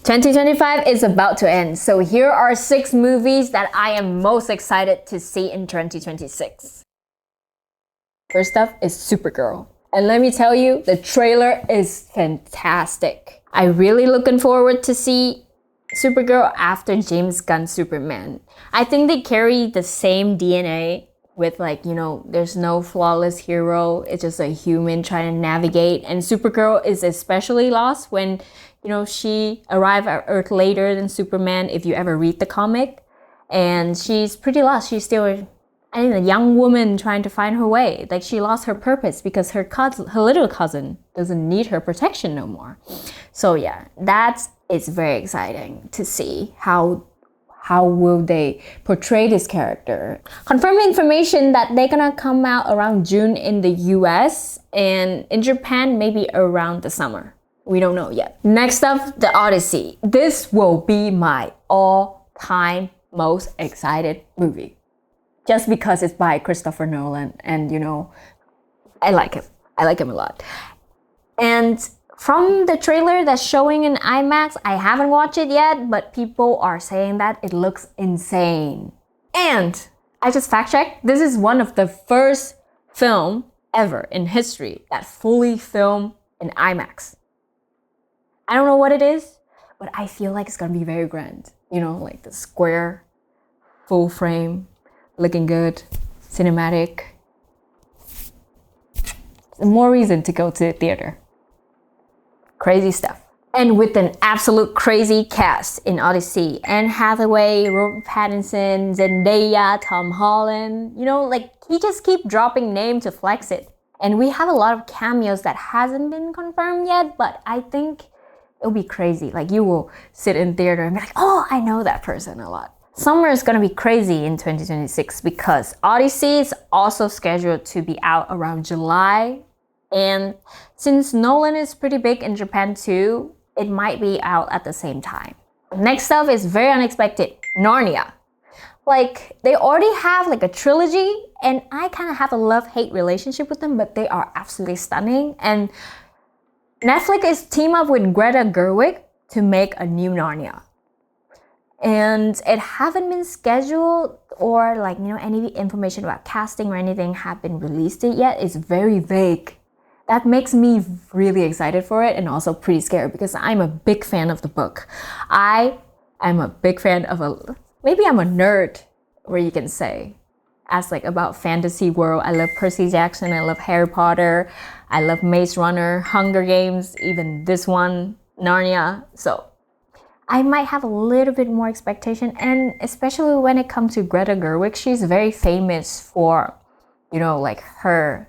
2025 is about to end, so here are 6 movies that I am most excited to see in 2026. First up is Supergirl. And let me tell you, the trailer is fantastic. I'm really looking forward to see Supergirl after James Gunn's Superman. I think they carry the same DNA with there's no flawless hero. It's just a human trying to navigate. And Supergirl is especially lost when, she arrived at Earth later than Superman, if you ever read the comic. And she's pretty lost. She's still a young woman trying to find her way. Like, she lost her purpose because her little cousin doesn't need her protection no more. So yeah, it's very exciting to see how will they portray this character. Confirmed information that they're gonna come out around June in the US and in Japan maybe around the summer. We don't know yet. Next up, the Odyssey. This will be my all-time most excited movie. Just because it's by Christopher Nolan and I like him. I like him a lot. And from the trailer that's showing in IMAX, I haven't watched it yet, but people are saying that it looks insane. And I just fact-checked, this is one of the first film ever in history that fully filmed in IMAX. I don't know what it is, but I feel like it's gonna be very grand. Like the square, full frame, looking good, cinematic. More reason to go to the theater. Crazy stuff. And with an absolute crazy cast in Odyssey, Anne Hathaway, Robert Pattinson, Zendaya, Tom Holland, he just keep dropping names to flex it. And we have a lot of cameos that hasn't been confirmed yet, but I think it'll be crazy. Like, you will sit in theater and be like, oh, I know that person a lot. Summer is gonna be crazy in 2026 because Odyssey is also scheduled to be out around July. And since Nolan is pretty big in Japan too, it might be out at the same time. Next up is very unexpected, Narnia. They already have a trilogy, and I kind of have a love-hate relationship with them, but they are absolutely stunning. And Netflix is teamed up with Greta Gerwig to make a new Narnia. And it haven't been scheduled or any information about casting or anything have been released yet. It's very vague. That makes me really excited for it and also pretty scared because I'm a big fan of the book. I am a big fan of maybe I'm a nerd, where you can say, as about fantasy world. I love Percy Jackson, I love Harry Potter, I love Maze Runner, Hunger Games, even this one, Narnia. So I might have a little bit more expectation, and especially when it comes to Greta Gerwig, she's very famous for, her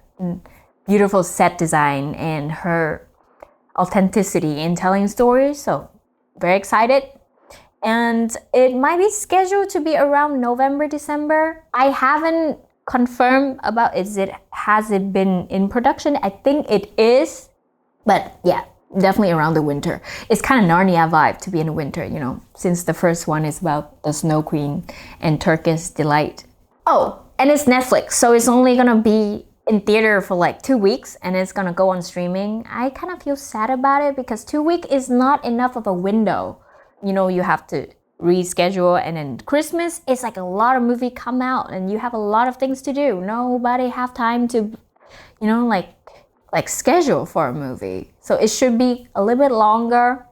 beautiful set design and her authenticity in telling stories. So very excited. And it might be scheduled to be around November, December. I haven't confirmed about has it been in production. I think it is, but yeah, definitely around the winter. It's kind of Narnia vibe to be in the winter, since the first one is about the Snow Queen and Turkish delight. Oh, and it's Netflix, so it's only gonna be in theater for 2 weeks and it's gonna go on streaming. I kind of feel sad about it because 2 weeks is not enough of a window. You have to reschedule, and then Christmas is a lot of movies come out and you have a lot of things to do. Nobody have time to, schedule for a movie. So it should be a little bit longer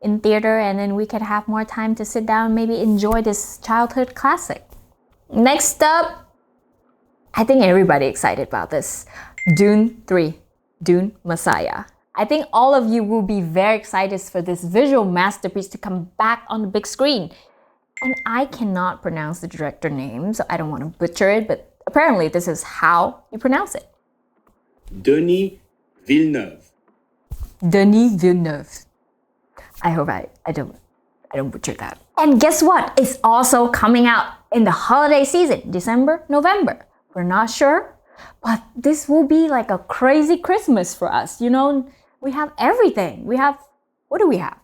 in theater, and then we can have more time to sit down and maybe enjoy this childhood classic. Next up, I think everybody excited about this. Dune 3, Dune Messiah. I think all of you will be very excited for this visual masterpiece to come back on the big screen. And I cannot pronounce the director name, so I don't want to butcher it, but apparently this is how you pronounce it. Denis Villeneuve. Denis Villeneuve. I hope I don't butcher that. And guess what? It's also coming out in the holiday season, December, November. We're not sure, but this will be a crazy Christmas for us. We have everything. What do we have?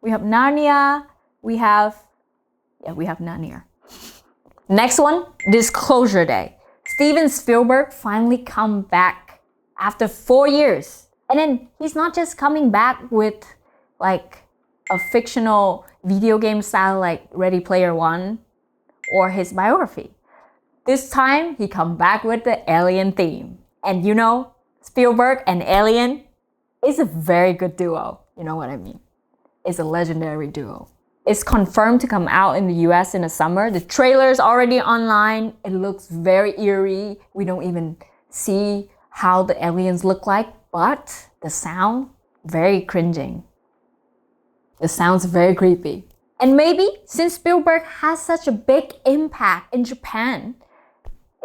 We have Narnia. We have Narnia. Next one, Disclosure Day. Steven Spielberg finally come back after 4 years. And then he's not just coming back with like a fictional video game style like Ready Player One or his biography. This time, he come back with the alien theme. And you know, Spielberg and Alien is a very good duo. You know what I mean? It's a legendary duo. It's confirmed to come out in the US in the summer. The trailer is already online. It looks very eerie. We don't even see how the aliens look like, but the sound, very cringing. The sound's very creepy. And maybe since Spielberg has such a big impact in Japan,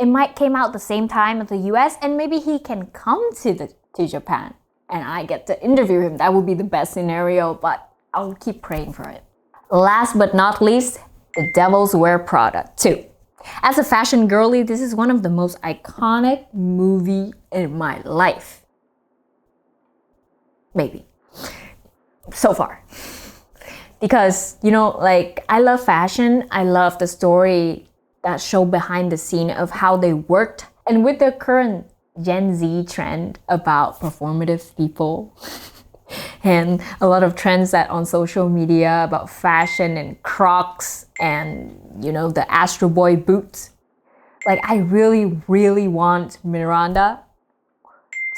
it might came out the same time as the US, and maybe he can come to Japan and I get to interview him. That would be the best scenario, but I'll keep praying for it. Last but not least, The Devils Wear Prada 2. As a fashion girly, this is one of the most iconic movie in my life. Maybe. So far. Because, you know, like, I love fashion. I love the story that show behind the scene of how they worked. And with the current Gen Z trend about performative people and a lot of trends that on social media about fashion and Crocs and, you know, the Astro Boy boots. Like, I really, really want Miranda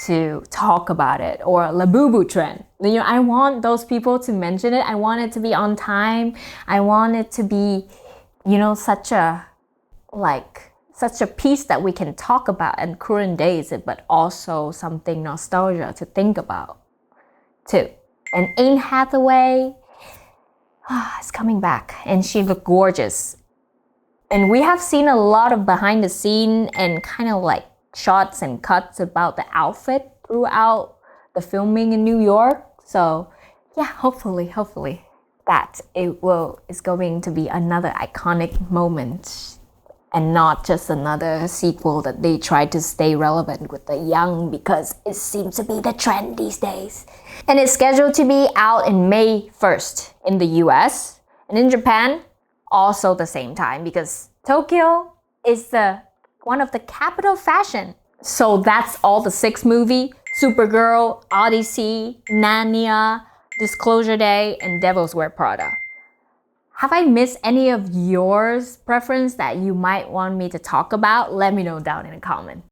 to talk about it, or Labubu trend. You know, I want those people to mention it. I want it to be on time. I want it to be, you know, such a piece that we can talk about in current days, but also something nostalgia to think about too. And Anne Hathaway is coming back, and she looked gorgeous. And we have seen a lot of behind the scene and kind of like shots and cuts about the outfit throughout the filming in New York. So yeah, hopefully that is going to be another iconic moment and not just another sequel that they try to stay relevant with the young, because it seems to be the trend these days. And it's scheduled to be out in May 1st in the US, and in Japan also the same time, because Tokyo is one of the capital fashion. So that's all the 6 movie: Supergirl, Odyssey, Narnia, Disclosure Day, and Devils Wear Prada. Have I missed any of yours preference that you might want me to talk about? Let me know down in the comment.